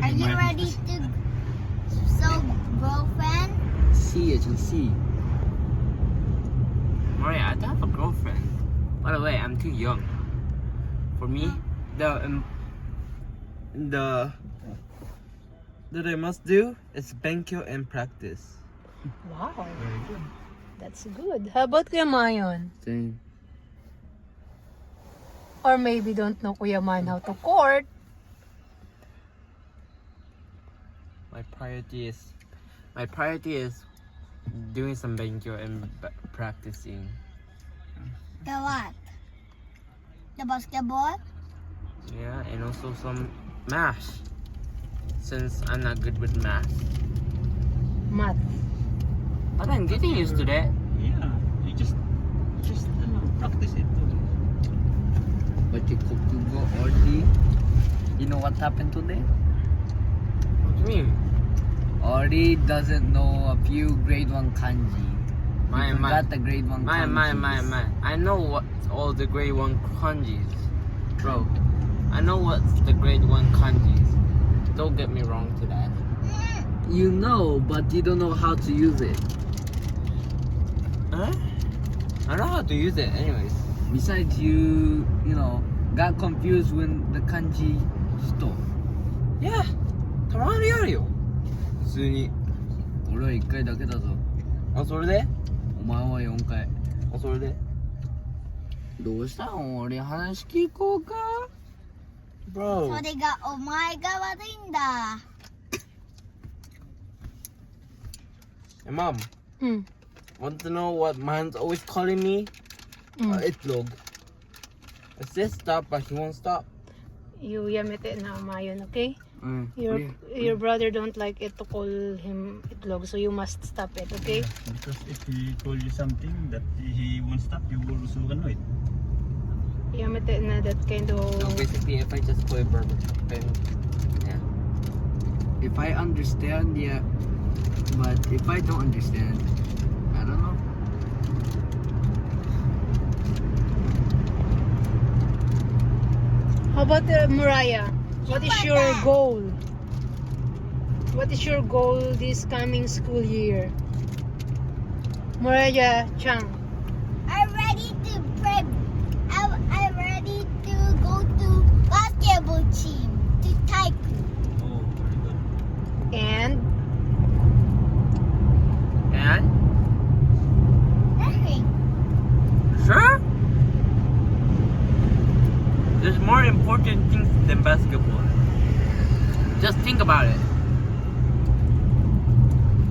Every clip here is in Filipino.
Are you ready to so girlfriend? C aja C. Maria, I don't have a girlfriend. By the way, I'm too young. For me, the that I must do is benkyo and practice. Wow, Very good. that's good. How about Kuya Mayon? Same. Or maybe don't know Kuya Mayon how to court. My priority is doing some benkyo and practicing. The what? The basketball? Yeah, and also some math. Since I'm not good with math. Math. But I'm getting used to that. Yeah, you just practice it. But you could go Ori. You know what happened today? What do you mean? Ori doesn't know a few grade 1 kanji. My. Got the grade 1 kanji. I know what's all the grade 1 kanjis. Bro, I know what's the grade 1 kanjis. Don't get me wrong to that. You know, but you don't know how to use it. Huh? I know how to use it anyways. Besides, you know, got confused when the kanji stole. Yeah. たまにあるよ。普通に。俺は1回だけだぞ。あ、それで？お前は4回。あ、それで？どうしたん？俺話聞こうか。Bro. それがお前が悪いんだ。Hey, Mom, Hmm. want to know what man's always calling me? Hmm. Itlog. I said stop, but he won't stop. You yamete na Mayon, okay? Mm. Your brother don't like it to call him itlog, so you must stop it, okay? Because if he told you something that he won't stop, you will also annoyed. Yamete na that kind of... So basically, if I just play burger, then yeah. If I understand, yeah. But if I don't understand, I don't know. How about Mariah? What is your goal? What is your goal this coming school year? Mariah Chang. I'm ready to play. I'm ready to go to basketball team to Taiko. Oh, very good. And And Nothing. sure, there's more important things than basketball. Just think about it.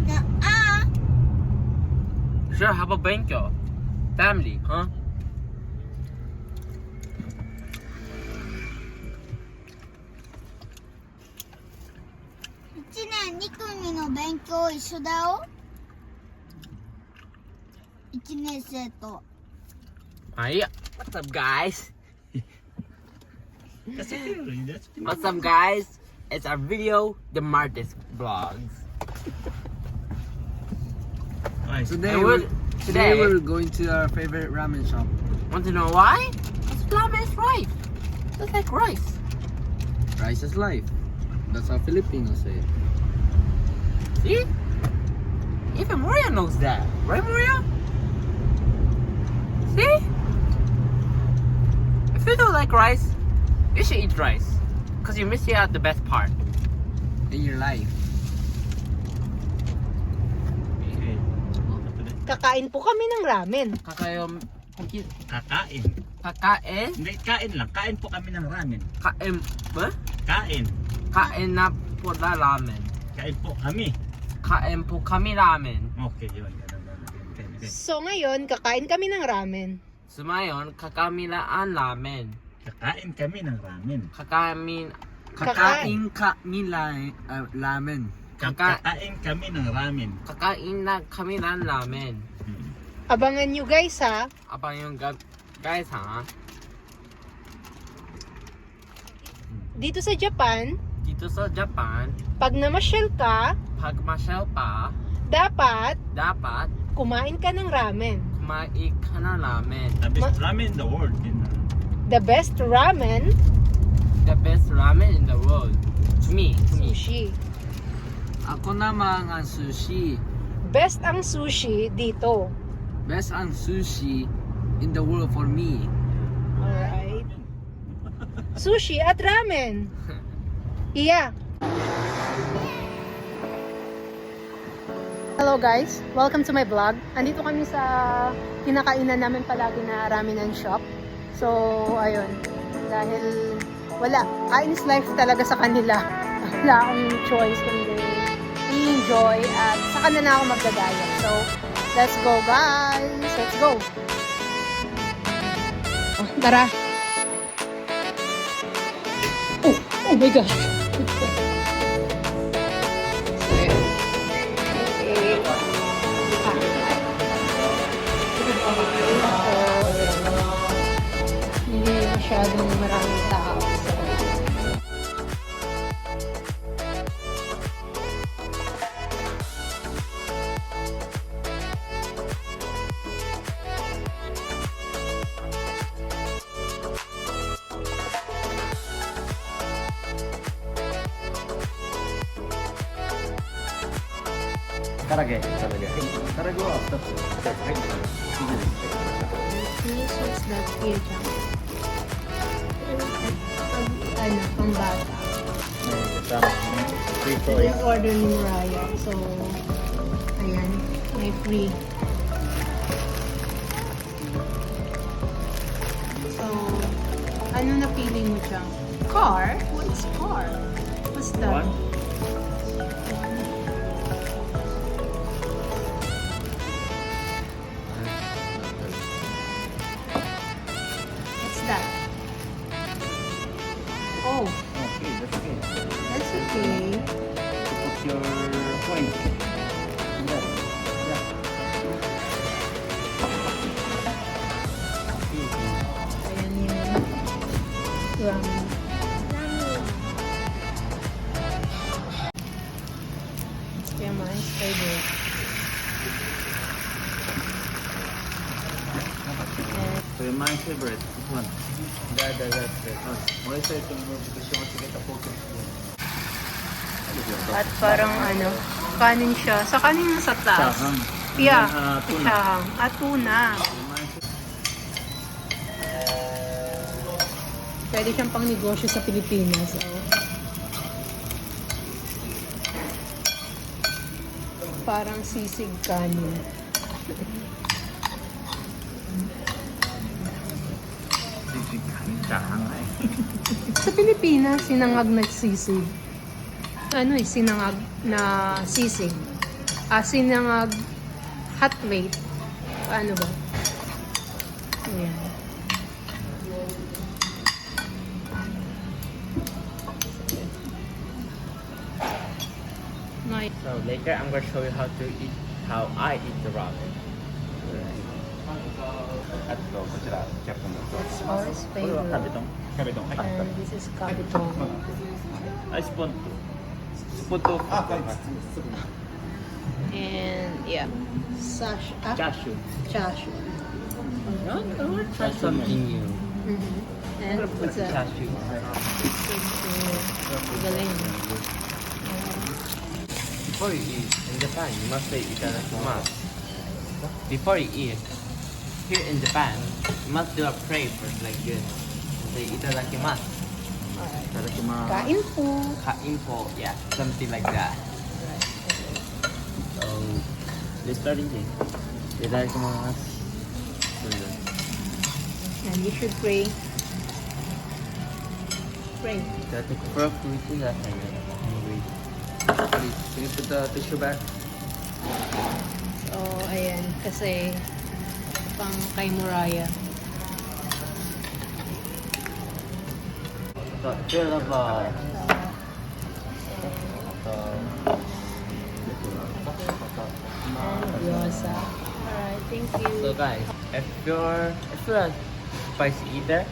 Nuh-uh. Sure, how about benkyo? Family, huh? One年2組の勉強一緒だよ。1年生と。 Yeah. What's up, guys? That's okay. That's okay. What's up, guys? It's our video, the Martis Vlogs. Nice. Today, I would- today today- we're going to our favorite ramen shop. Want to know why? It's ramen is rice. It's like rice. Rice is life. That's how Filipinos say it. See? Even Maria knows that. Right, Maria? See? If you don't like rice, you should eat rice. Because you're missing out the best part. In your life. Okay. kakain po kami ng ramen. Kakayom... Kakain. Kakain? Hindi, kain lang. Kain po kami ng ramen. Kain... Ba? Kain. Kain na po na ramen. Kain po kami. Kain po kami ramen. Okay, yun. Okay. So ngayon, kakain kami ng ramen. Sumayon, kakamilaan ramen. Kakain kami ng ramen. Kakain... Kakain kami ramen. Kakain kami ng ramen. Kakain na kami ng ramen. Abangan nyo guys ha. Apa yung guys ha? Dito sa Japan, Dito sa Japan, pag namasyal ka, pag masyal pa, dapat dapat kumain ka ng ramen. kumain ka na ramen. The best ramen in the world. The best ramen The best ramen in the world. To me. Sushi. Ako naman ang sushi. Best ang sushi dito. Best ang sushi in the world for me. Alright. Sushi at ramen. Iya. Hello guys, welcome to my vlog. Andito kami sa kinakainan namin palagi na ramen and shop. So, ayun. Dahil wala, kain is life talaga sa kanila. Wala akong choice kundi i-enjoy at saka na ako magdadaya. So, let's go guys! Let's go! Oh, tara! Oh my gosh! Hindi masyadong maraming tao. Karage. Karago after. Please, what's that here, Jam? Ano, pang bata. Free Ito yung order ni Mariah. So, ayan, may free. So, ano napili mo, Jam? Car? What is car? What's that? One. What's that? Oh, Okay, that's okay. that's okay. Put your coin. In that. Yeah. Ayan yung ramen. Kaya mine's favorite. So my favorite, this one. That's it. Why is it because she wants to get a pocket spoon? At parang ano, kanin siya. Sa kanin sa taas. Chahang. Yeah, Tuna. chahang. At tuna. Pwede siyang pang negosyo sa Pilipinas. Oh. Parang sisig kanin. Chahang ay. Sa Pilipinas, sinangag na sisig. Ano eh, sinangag na sisig. Sinangag hot plate. Paano ba? Ayan. Nice. So later I'm gonna show you how I eat the ramen. At ito, ko sila, chef mo. That's ours favorite. Kabitong. Kabitong. Ay, And this is kabitong. ay, spoon. Spoon to. And yeah, Cashew. chashu. Try something new. And what's that? Cashew. Galing. Before you eat, in Japan, you must say itadakimasu. Before you eat, here in Japan, you must do a prayer first like this. Say itadakimasu. Alright. Itadakimasu. Kain po. Kain po. Yeah, something like that. So, let's start eating. Itadakimasu. And you should pray. Pray. Itadakimasu. Please, can you put the tissue back? So, ayan. Kasi, pang kay Mariah. Feel of And gyoza. Alright, thank you. So guys, if you're a spicy eater,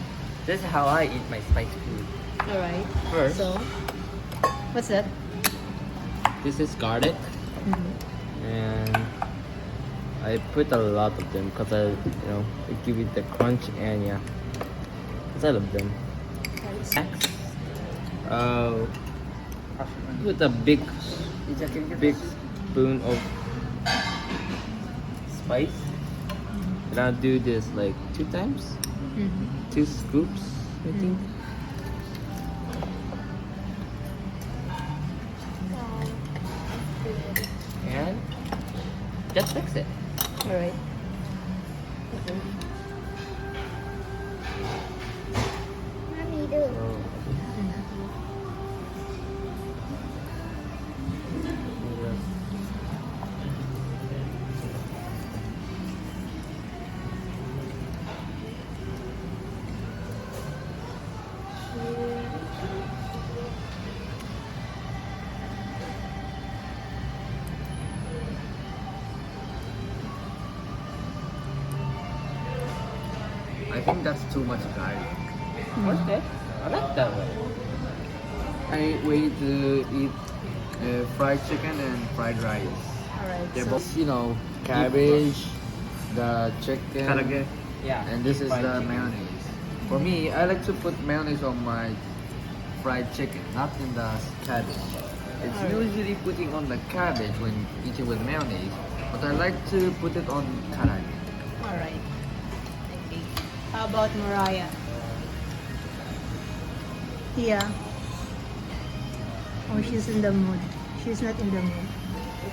this is how I eat my spicy food. Alright. First, So, what's that? this is garlic, and I put a lot of them because it give it the crunch and yeah, 'cause I love them. Next, With a big spoon of spice. And I'll do this like 2 times. 2 scoops, I think. And just mix it. Alright. Mommy, do. I think that's too much garlic. Okay. I like that one. I wait to eat fried chicken and fried rice. Alright. They're So, both, cabbage, the chicken, Karage. Yeah. and this is fried the chicken. mayonnaise. For me, I like to put mayonnaise on my fried chicken, not in the cabbage. It's Alright. usually putting on the cabbage when eating with mayonnaise, but I like to put it on karage. alright. Okay. How about Mariah? Yeah. Oh, she's in the mood. She's not in the mood.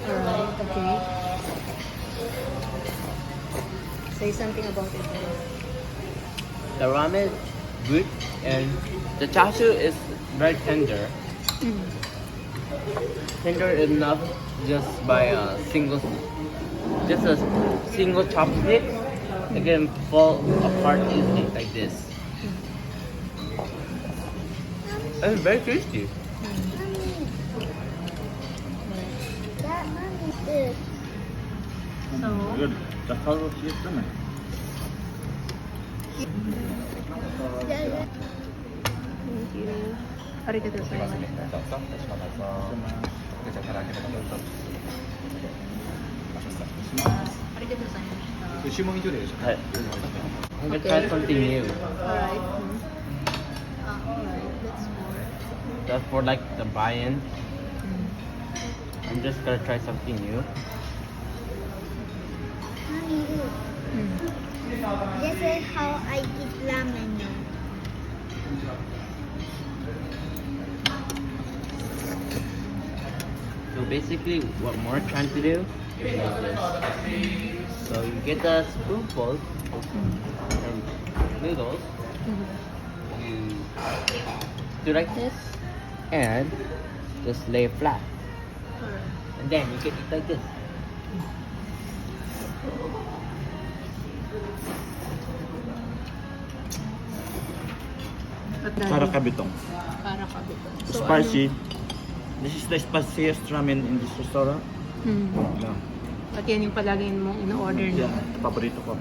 Alright, okay. Say something about it. The ramen is good and the chashu is very tender. Tender enough just by a single chopstick. It can fall apart easily like this. And it's very tasty. That mommy did. So, Good. The color is naman. Yeah. thank you. Arigatou gozaimasu. Arigatou gozaimasu. I'm gonna try something new. Alright. Alright, that's more. Just for like the buy-in. I'm just gonna try something new. Mommy, look. This is how I eat ramen now. So basically what we're trying to do is this. So you get a spoonful of noodles, you do like this and just lay it flat. And then you can eat like this. Para kabitong. Para kabito. So, Spicy. This is the spiciest ramen in this restaurant. Yeah. At yan yung palagi mong in-order niyo. Yan, paborito ko.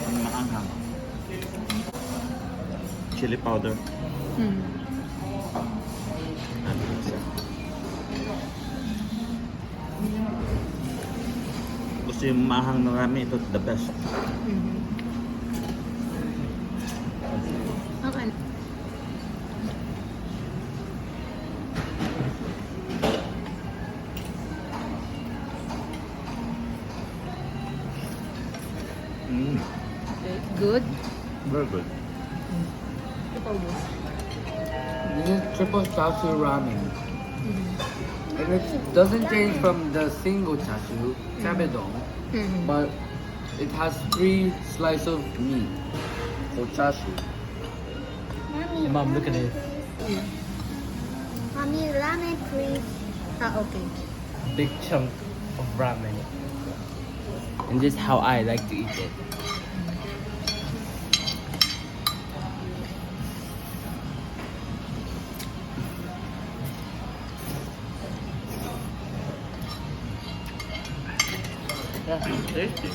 Ang maanghang. Chili powder. And pizza. Gusto yung maanghang na ramen, ito the best. Ang ano? Okay, good. Very good. Ikaw mo. This is triple chashu ramen. And it doesn't change from the single chashu, sabedong, but it has 3 slices of meat for chashu. Mommy, Mom, look at this. mommy, ramen, please. Ah, okay. Big chunk of ramen. And this is how I like to eat it. Yeah, tasty.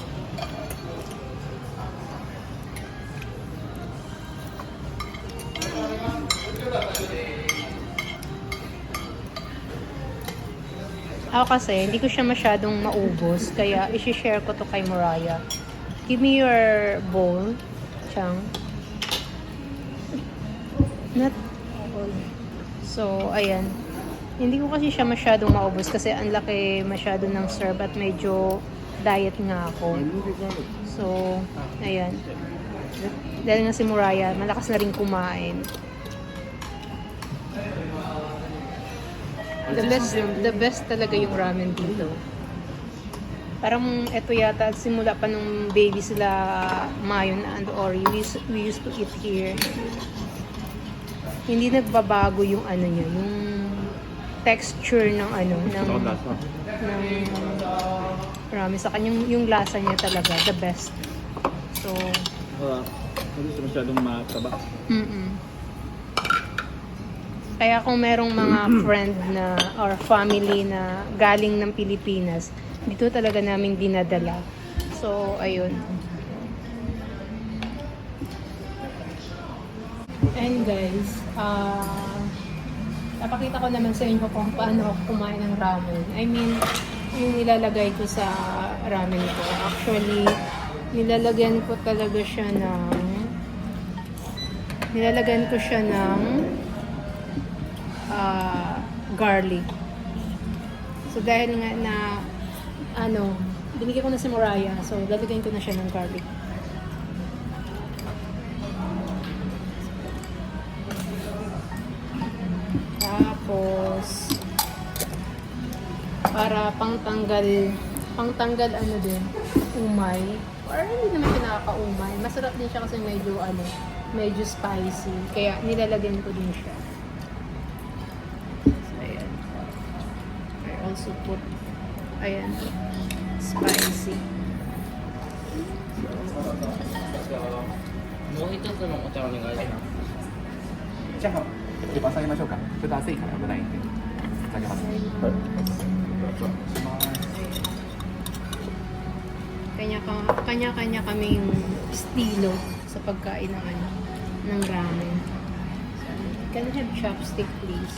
Ako kasi, hindi ko siya masyadong maubos. Kaya, isi-share ko to kay Mariah. Give me your bowl, Chang. Not all. So, ayan. Hindi ko kasi siya masyadong maubos kasi ang laki masyado ng serve at medyo diet nga ako. So, ayan. Dahil nga si Muraya, malakas na rin kumain. The best talaga yung ramen dito. Parang eto yata, simula pa nung baby sila Mayon and Ori, we used to eat here. Hindi nagbabago yung ano niya, yung texture ng ano, ng ramen. Sa kanya, yung lasa niya talaga, the best. So, Hindi siya masyadong mataba. Kaya kung merong mga friend na or family na galing ng Pilipinas, dito talaga namin dinadala. So, ayun. And guys, napakita ko naman sa inyo kung paano ako kumain ng ramen. I mean, yung nilalagay ko sa ramen ko. Actually, nilalagyan ko siya ng garlic. So dahil nga na binigyan ko na si Muraya, so lalagyan ko na siya ng garlic. Tapos para pangtanggal ano din, umay. Or hindi naman siya nakaka-umay. Masarap din siya kasi medyo spicy. Kaya nilalagyan ko din siya. So, ayan. I also put, ayan, spicy.もう一つのお茶お願いします。じゃあ、一番下げましょうか。ちょっと熱いから危ないんで。下げます。Kanya-kanya kaming estilo sa pagkain ng ramen. So, can I have chopstick, please?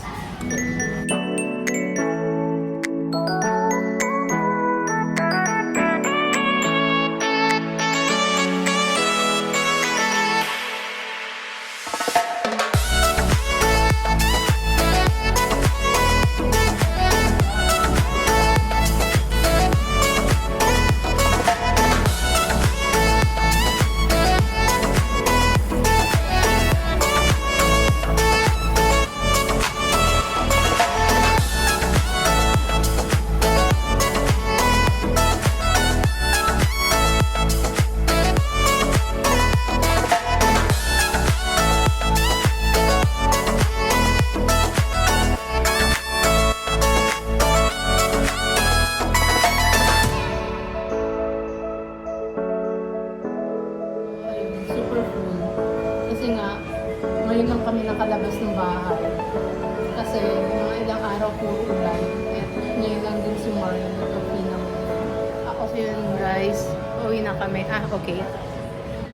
Super full. Kasi nga, ngayon lang kami nakalabas ng bahay. Kasi mga ilang araw puro ulan. At ngayon lang din si Mario nagkapi ng... Okay yun guys. Uwi na kami. Okay.